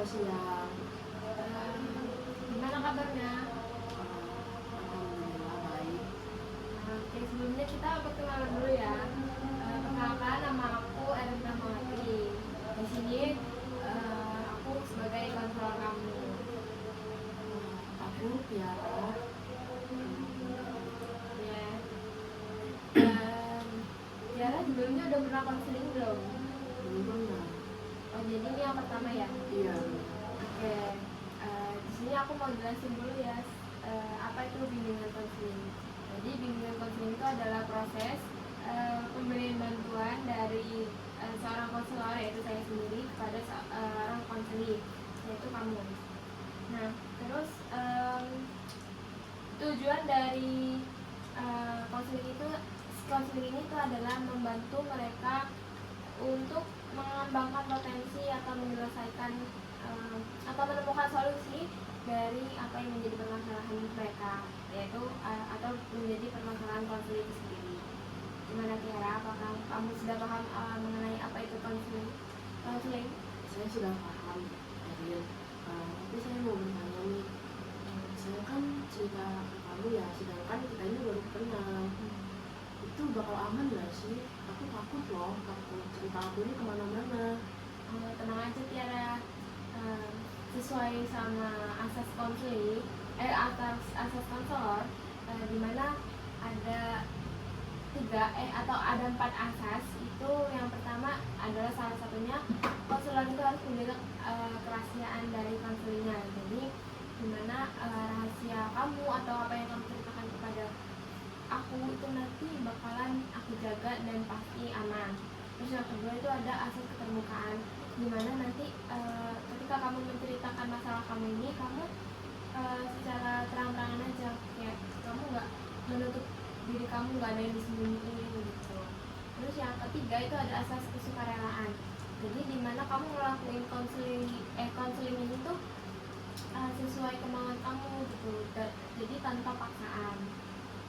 siang. Gimana kabarnya? Alhamdulillah baik. Oke, sebelumnya kita perkenalan dulu ya. Perkenalkan, nama aku Erin Rahmawati. Di sini aku sebagai konselor kamu. Aku Tiara. Ya. Tiara sebelumnya udah pernah konseling belum? Belum pernah. Oh, jadi ini yang pertama ya? Iya. Oke. Di sini aku mau jelasin dulu ya apa itu bimbingan konseling. Jadi bimbingan konseling itu adalah proses pemberian bantuan dari seorang konselor, yaitu saya sendiri, kepada seorang konseling, yaitu kamu. Nah, terus tujuan dari konseling ini tuh adalah membantu mereka untuk mengembangkan potensi atau menyelesaikan atau menemukan solusi dari apa yang menjadi permasalahan mereka, yaitu atau menjadi permasalahan konseling itu sendiri. Gimana Tiara? Apakah kamu sudah paham mengenai apa itu konseling? Saya sudah paham, Erin. Tapi saya mau bertanya nih. Saya kan cerita ke kamu ya, sedangkan kita ini baru kenal. Itu bakal aman gak sih? Aku takut loh, takut cerita aku ini kemana-mana. Tenang aja Tiara. Sesuai sama asas konseling, asas konselor, di mana ada ada 4 asas. Itu yang pertama adalah salah satunya konselor itu harus menjaga kerahasiaan dari konselingnya. Jadi dimana rahasia kamu atau apa yang kamu ceritakan kepada aku itu nanti bakalan aku jaga dan pasti aman. Terus yang kedua itu ada asas keterbukaan, dimana nanti ketika kamu menceritakan masalah kamu ini, kamu secara terang-terangan aja, ya kamu nggak menutup diri kamu, nggak ada yang disembunyiin gitu. Terus yang ketiga itu ada asas kesukarelaan. Jadi dimana kamu ngelakuin konseling ini tuh sesuai kemauan kamu gitu, jadi tanpa paksaan.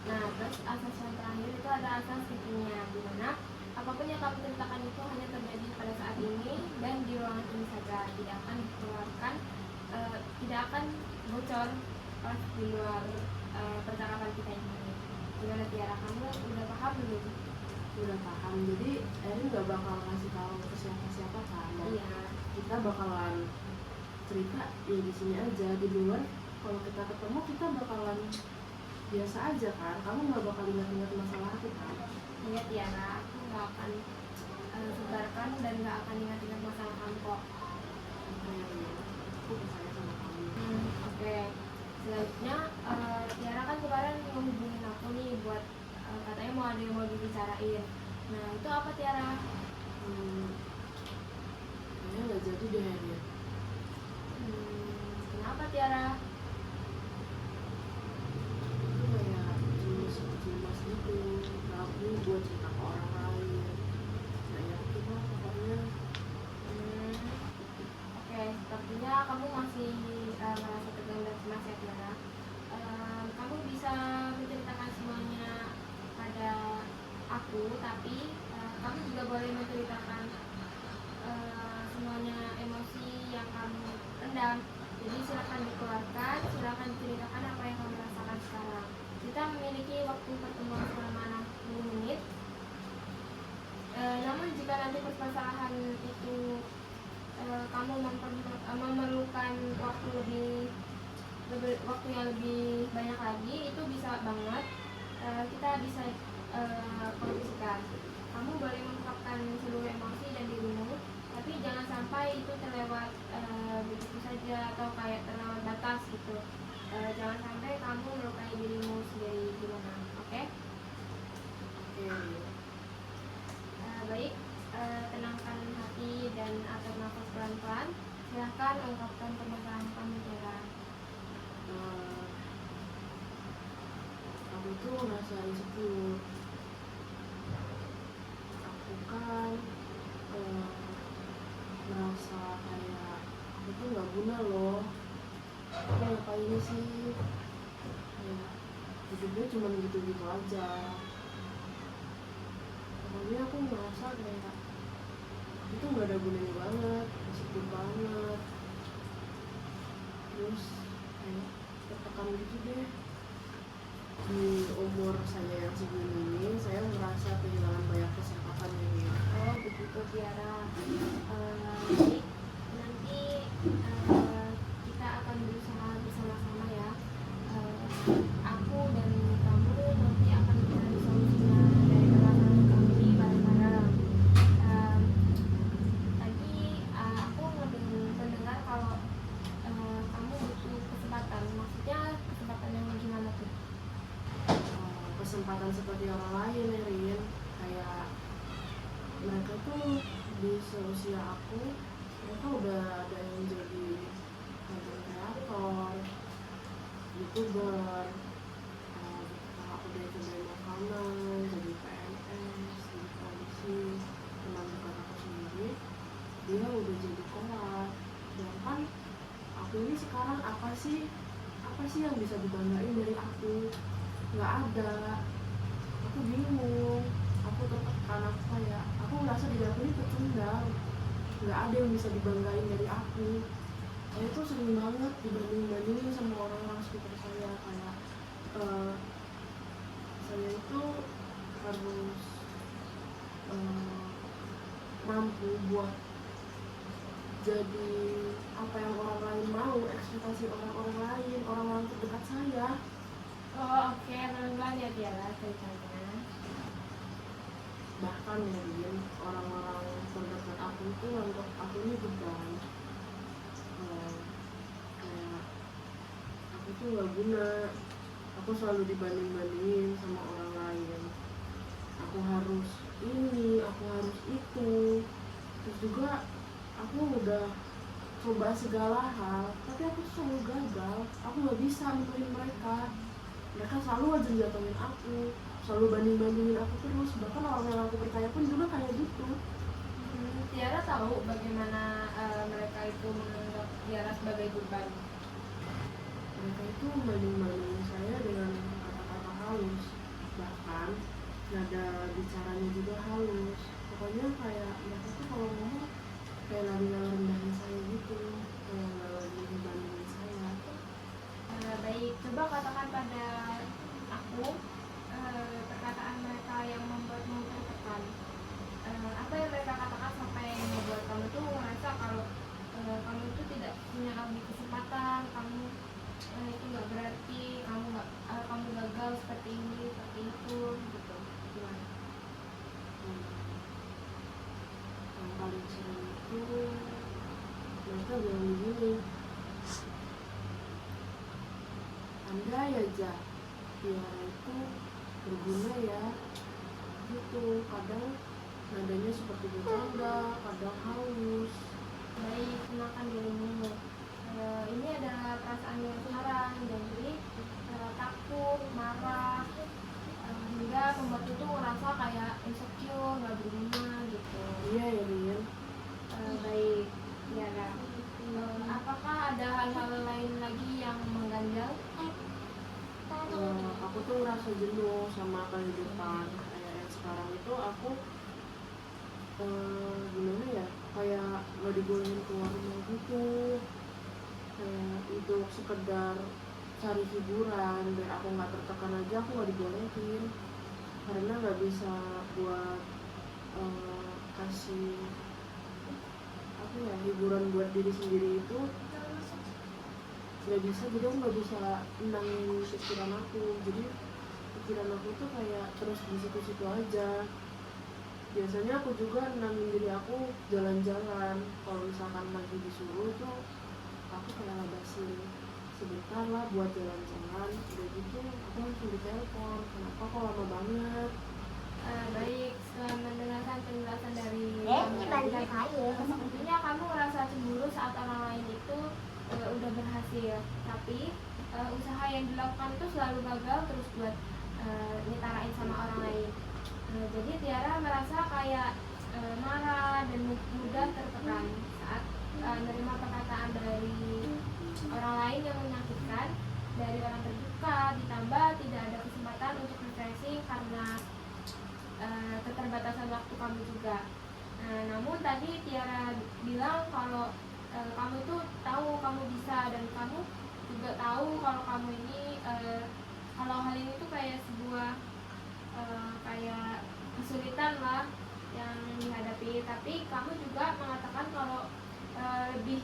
Nah, terus asas yang terakhir itu ada asas kekinian, dimana apapun yang kamu ceritakan itu hanya terjadi pada saat ini dan di ruangan ini saja, tidak akan dikeluarkan, tidak akan bocor pas di luar percakapan kita ini. Gimana Tiara, kamu udah paham belum? Udah paham, jadi Erin gak bakal ngasih tahu ke siapa-siapa kan? Iya. Kita bakalan cerita ya di sini aja, di luar kalau kita ketemu kita bakalan biasa aja kan? Kamu gak bakal ingat-ingat masalah aku kan? Iya Tiara, aku gak akan sebarkan dan gak akan ingat-ingat masalah kamu kok. Aku percaya sama kamu. Oke. Selanjutnya Tiara kan kemarin menghubungin aku nih buat katanya mau ada yang mau dibicarain. Nah, itu apa Tiara? Kayaknya gak jadi deh ya. Kenapa Tiara? Itu kayak cemas gitu, ragu buat cerita ke orang lain. Gak yakin lah pokoknya. Oke, sepertinya kamu masih merasa tegang dan cemas ya Tiara. Kamu bisa menceritakan semuanya pada aku, tapi kamu juga boleh menceritakan semuanya emosi yang kamu pendam. Jadi silakan dikeluarkan, silakan diceritakan apa yang kamu rasakan sekarang. Kita memiliki waktu pertemuan selama 60 menit. Namun jika nanti permasalahan itu kamu memerlukan waktu yang lebih banyak lagi, itu bisa banget kita bisa kondisikan. Kamu boleh mengungkapkan seluruh emosi dan dirimu, tapi jangan sampai itu terlewat begitu saja atau kayak terlewat batas gitu. Jangan sampai kamu melukai dirimu sendiri, gimana? Oke? Baik, tenangkan hati dan atur nafas pelan-pelan. Silahkan ungkapkan permasalahan kamu Tiara. Aku tuh ngerasa insecure. Aku kan merasa kayak aku tuh gak guna loh. Aku ngapain sih? Ya, hidupnya cuma gitu-gitu aja. Pokoknya aku ngerasa kayak itu gak ada gunanya banget, insecure banget. terus kayak tertekan gitu deh. Di umur saya yang segini ini saya merasa kehilangan banyak kesempatan ini. Oh begitu Tiara. Baik, nanti kita akan berusaha bersama-sama ya. Aku dan kamu nanti akan mencari solusinya dari permasalahan kamu ini bareng-bareng. Tadi aku mendengar kalau kamu butuh kesempatan. Maksudnya kesempatan yang gimana tuh? Kesempatan seperti orang lain ya Rin, kayak mereka tuh di seusia aku, mereka udah ada yang jadi content kreator, youtuber, aku udah cobain makanan, jadi PNS, jadi polisi. Teman dekat aku sendiri dia udah jadi kelas, sedangkan aku ini sekarang apa sih yang bisa dibanggain dari aku? Nggak ada. Aku bingung, aku tertekan, aku merasa diri aku ini pecundang, nggak ada yang bisa dibanggain dari aku. Saya tuh sering banget dibanding-bandingin sama orang-orang sekitar saya, kayak saya itu harus mampu buat jadi apa yang orang lain mau, ekspektasi orang-orang lain, orang-orang terdekat saya. Oh oke, pelan-pelan ya Tiara ceritanya. Bahkan ya Din, orang-orang terdekat aku itu untuk aku ini beban. Kayak aku tuh gak guna, aku selalu dibanding-bandingin sama orang lain. Aku harus ini, aku harus itu. Terus juga aku udah coba segala hal, tapi aku selalu gagal. Aku gak bisa nentuin mereka. Mereka selalu aja jatuhin aku, selalu banding-bandingin aku terus. Bahkan orang yang aku percaya pun juga kayak gitu. Tiara tahu bagaimana mereka itu menganggap Tiara sebagai beban. Mereka itu membanding-bandingin saya dengan kata-kata halus, bahkan nada bicaranya juga halus. Pokoknya kayak mereka tuh kalau ngomong kayak lagi rendahin saya gitu, kayak lagi ngebandingin saya. Baik, coba katakan pada aku perkataan mereka yang membuatmu tertekan. Apa yang mereka katakan sampai membuat kamu tuh merasa kalau kamu itu tidak punya lagi kesempatan, kamu itu nggak berarti, kamu gagal seperti ini, seperti itu, gitu. Gimana? Yang paling sering itu mereka bilang begini, andai aja Tiara itu berguna ya, gitu. Kadang nadanya seperti bercanda, kadang halus. Baik, tenangkan dirimu. Ini adalah perasaan yang sekarang, jadi takut, marah, hingga membuat itu merasa kayak insecure, nggak berguna gitu. Iya ya Rian. Baik, Tiara. Apakah ada hal-hal lain lagi yang mengganjal? Aku tuh ngerasa jenuh sama kehidupan. Kayak yang sekarang itu aku gimana ya, kayak gak dibolehin keluar rumah gitu, kayak untuk sekedar cari hiburan biar aku nggak tertekan aja aku nggak dibolehin, karena nggak bisa buat kasih apa ya, hiburan buat diri sendiri itu nggak bisa. Jadi aku nggak bisa nenangin pikiran aku, jadi pikiran aku tuh kayak terus di situ-situ aja. Biasanya aku juga nenangin diri aku jalan-jalan. Kalau misalkan lagi disuruh tuh aku kayak ngabasin sebentar lah buat jalan-jalan, udah gitu aku langsung ditelepon, kenapa kok lama banget. Baik, setelah mendengarkan penjelasan dari kamu tadi, sepertinya kamu merasa cemburu saat orang lain itu udah berhasil, tapi usaha yang dilakukan itu selalu gagal terus buat nyetarain sama orang lain. Jadi Tiara merasa kayak marah dan mudah tertekan saat menerima perkataan dari orang lain yang menyakitkan, dari orang terdekat, ditambah tidak ada kesempatan untuk refreshing karena keterbatasan waktu kamu juga. Namun tadi Tiara bilang kalau kamu tuh tahu kamu bisa, dan kamu juga tahu kalau kamu ini kalau hal ini tuh kayak sebuah kayak kesulitan lah yang dihadapi, tapi kamu juga mengatakan kalau lebih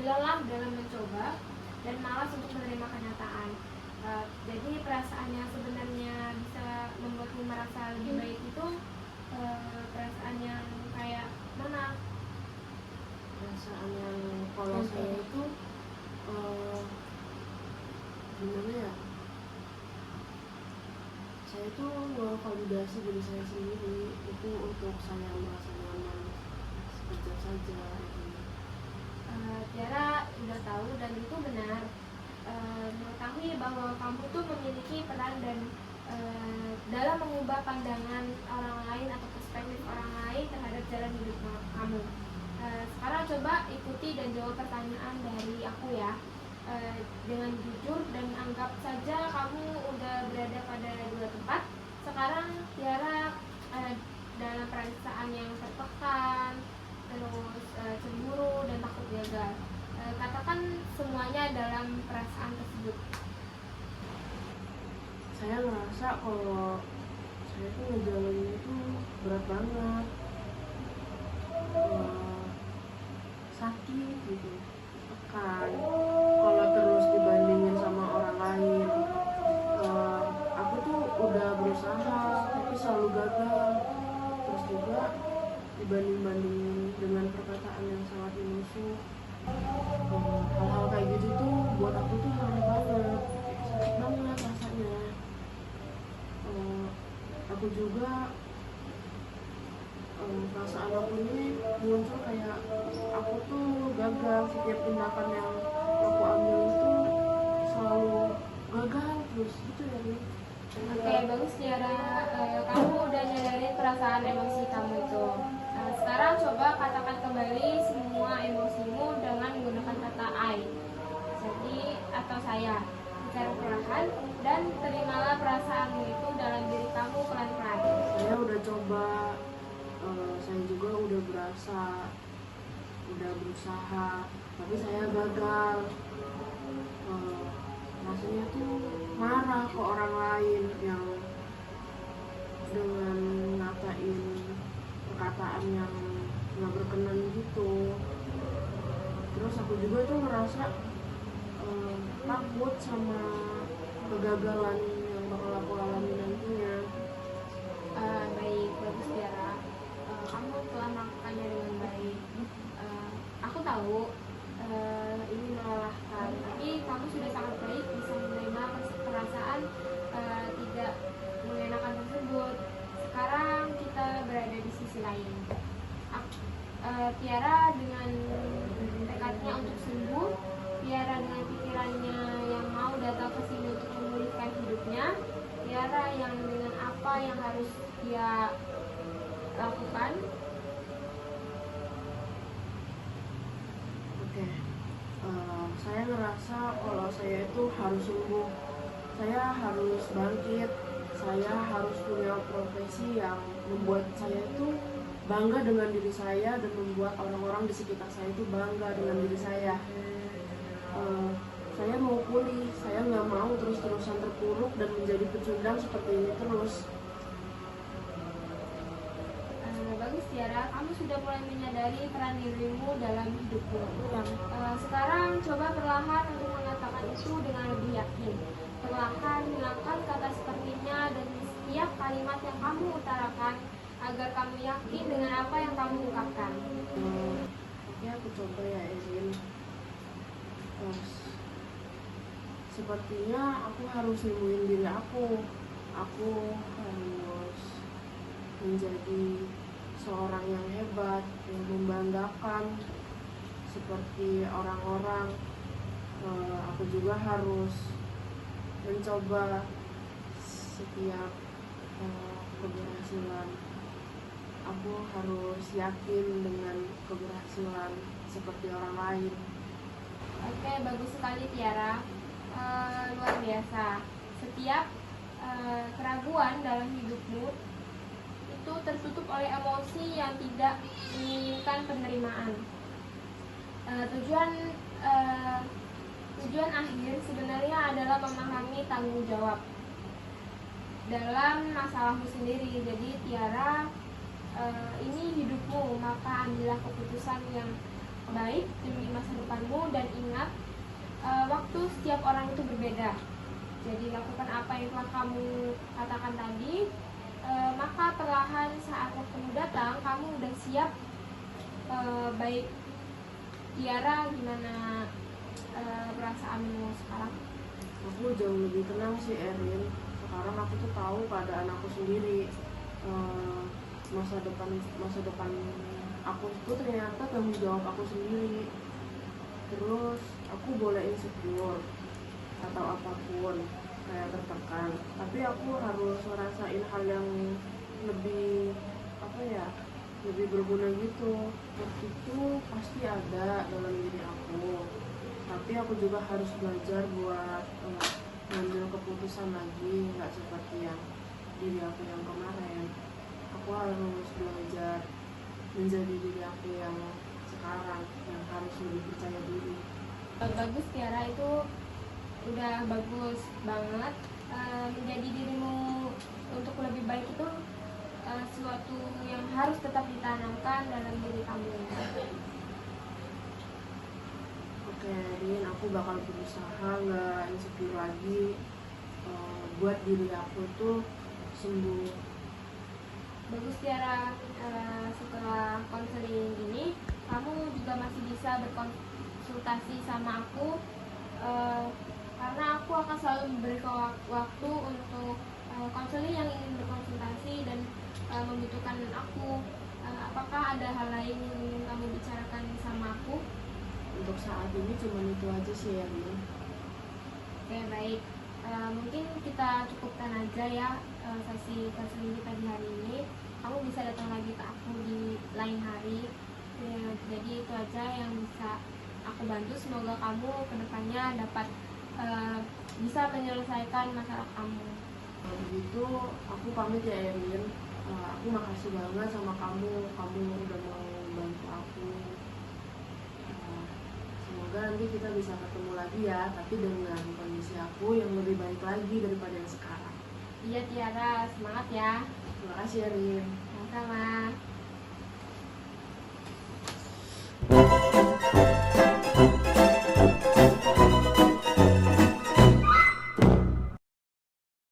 lelah dalam mencoba dan malas untuk menerima kenyataan. Jadi perasaan yang sebenarnya bisa membuatmu merasa lebih baik itu perasaan yang kayak mana? Perasaan yang kalau saya itu gimana ya, saya itu ngevalidasi diri saya sendiri itu untuk saya merasa nyaman sekejap saja. Tiara udah tahu dan itu benar, mengetahui bahwa kamu tuh memiliki peran dan dalam mengubah pandangan orang lain atau perspektif orang lain terhadap jalan hidup kamu. Sekarang coba ikuti dan jawab pertanyaan dari aku ya, dengan jujur, dan anggap saja kamu udah berada pada dua tempat. Sekarang Tiara dalam perasaan yang tertekan, terus cemburu dan takut gagal. Katakan semuanya dalam perasaan tersebut. Saya ngerasa kalau saya tuh ngejalanin itu berat banget, sakit gitu, tekan. Kalau terus dibandingin sama orang lain, aku tuh udah berusaha tapi selalu gagal. Terus juga dibanding-bandingin dengan perkataan yang sangat menusuk. Hal-hal kayak gitu tuh buat aku tuh aneh banget, sakit banget rasanya. Aku juga perasaan aku ini muncul kayak aku tuh gagal, setiap tindakan yang aku ambil itu selalu gagal terus gitu ya. Oke, bagus Tiara. Kamu udah nyadarin perasaan emosi kamu itu. Sekarang coba katakan kembali semua emosimu dengan menggunakan kata I. Jadi atau saya. Secara perlahan, dan terimalah perasaanmu itu dalam diri kamu pelan-pelan. Saya udah coba, saya juga udah berusaha, tapi saya gagal. Rasanya tuh marah ke orang lain yang dengan ngatain perkataan yang nggak berkenan gitu. Terus aku juga tuh ngerasa takut sama kegagalan yang bakal aku alami nantinya. Baik, bagus Tiara. Kamu telah melakukannya dengan baik. Aku tahu ini melelahkan, tapi kamu sudah sangat baik bisa menerima perasaan tidak mengenakan tersebut. Sekarang kita berada di sisi lain. Tiara dengan tekadnya untuk sembuh, Tiara dengan pikirannya yang mau datang ke sini untuk memulihkan hidupnya, Tiara yang dengan apa yang harus dia lakukan. Oke, saya ngerasa kalau saya itu harus sembuh, saya harus bangkit, saya harus punya profesi yang membuat saya itu bangga dengan diri saya dan membuat orang-orang di sekitar saya itu bangga dengan diri saya. Saya mau pulih, saya nggak mau terus-terusan terpuruk dan menjadi pecundang seperti ini terus. Bagus Tiara, kamu sudah mulai menyadari peran dirimu dalam hidupmu. Sekarang coba perlahan untuk mengatakan itu dengan lebih yakin. Perlahan hilangkan kata sepertinya dan setiap kalimat yang kamu utarakan agar kamu yakin dengan apa yang kamu ungkapkan. Oke, aku coba ya Ezin. Sepertinya aku harus nemuin diri aku. Aku harus menjadi seorang yang hebat, yang membanggakan seperti orang-orang. Aku juga harus mencoba setiap keberhasilan. Aku harus yakin dengan keberhasilan seperti orang lain. Oke, bagus sekali Tiara. Luar biasa. Setiap keraguan dalam hidupmu itu tertutup oleh emosi yang tidak menginginkan penerimaan. Tujuan eh, tujuan akhir sebenarnya adalah memahami tanggung jawab dalam masalahmu sendiri. Jadi Tiara, ini hidupmu, maka ambillah keputusan yang baik demi masa depanmu, dan ingat, waktu setiap orang itu berbeda. Jadi lakukan apa yang telah kamu katakan tadi, maka perlahan saat waktumu datang kamu udah siap. Baik Tiara, gimana perasaanmu sekarang? Aku jauh lebih tenang sih Erin. Sekarang aku tuh tahu keadaan aku sendiri. Eh, masa depan aku itu ternyata tanggung jawab aku sendiri. Terus aku boleh insecure atau apapun, kayak tertekan, tapi aku harus ngerasain hal yang lebih apa ya, lebih berguna gitu. Waktu itu pasti ada dalam diri aku, tapi aku juga harus belajar buat ngambil keputusan lagi, nggak seperti yang diri aku yang kemarin. Aku harus belajar menjadi diri aku yang sekarang, yang harus lebih percaya diri. Bagus Tiara, itu udah bagus banget. Menjadi dirimu untuk lebih baik itu sesuatu yang harus tetap ditanamkan dalam diri kamu. Oke, Rin, aku bakal berusaha nggak insecure lagi, buat diri aku tuh sembuh. Bagus Tiara, setelah konseling ini kamu juga masih bisa berkonsultasi sama aku, karena aku akan selalu memberi waktu untuk konseling yang ingin berkonsultasi dan membutuhkan aku. Apakah ada hal lain yang ingin kamu bicarakan sama aku? Untuk saat ini cuma itu aja sih ya, Rin. Oke, baik. Mungkin kita cukupkan aja ya sesi konseling kita di hari ini. Kamu bisa datang lagi ke aku di lain hari. Jadi itu aja yang bisa aku bantu. Semoga kamu kedepannya dapat bisa menyelesaikan masalah kamu. Kalau begitu aku pamit ya, Erin. Aku makasih banget sama kamu udah mau bantu aku. Semoga nanti kita bisa ketemu lagi ya, tapi dengan kondisi aku yang lebih baik lagi daripada yang sekarang. Iya Tiara, semangat ya. Terima kasih, Erin. Sama-sama.